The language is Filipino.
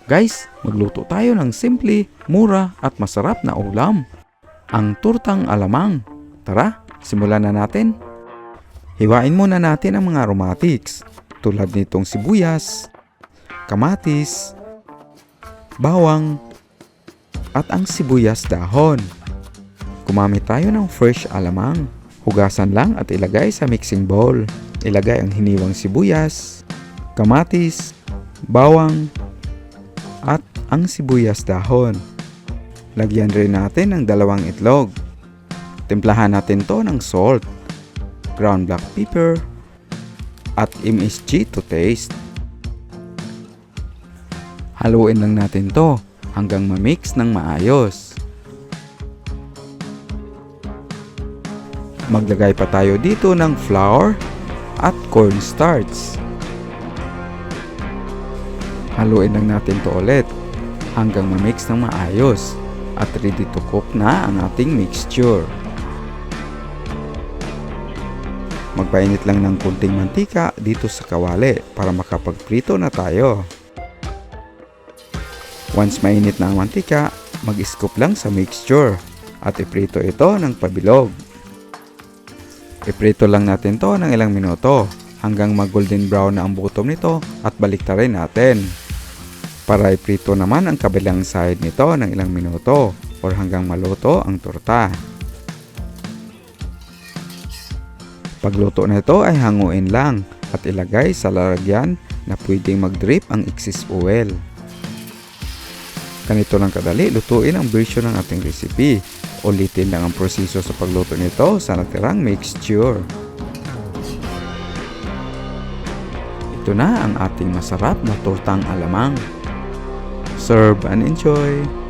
Guys, magluto tayo ng simple, mura at masarap na ulam. Ang tortang alamang. Tara, simulan na natin. Hiwain muna natin ang mga aromatics tulad nitong sibuyas, kamatis, bawang, at ang sibuyas dahon. Gumamit tayo ng fresh alamang. Hugasan lang at ilagay sa mixing bowl. Ilagay ang hiniwang sibuyas, kamatis, bawang, at ang sibuyas dahon. Lagyan rin natin ng 2 itlog. Timplahan natin to ng salt, ground black pepper, at MSG to taste. Haluin lang natin to hanggang ma-mix ng maayos. Maglagay pa tayo dito ng flour at cornstarch. Haluin lang natin to ulit hanggang ma-mix ng maayos at ready to cook na ang ating mixture. Magpainit lang ng kunting mantika dito sa kawali para makapagprito na tayo. Once mainit na ang mantika, mag-scoop lang sa mixture at iprito ito ng pabilog. Iprito lang natin to ng ilang minuto hanggang mag-golden brown na ang bottom nito at baliktarin natin. Para iprito naman ang kabilang side nito ng ilang minuto or hanggang maluto ang torta. Pagluto na ito ay hanguin lang at ilagay sa lalagyan na pwedeng mag-drip ang excess oil. Ganito lang kadali lutuin ang version ng ating recipe. Ulitin lang ang proseso sa pagluto nito sa natirang mixture. Ito na ang ating masarap na tortang alamang. Serve and enjoy!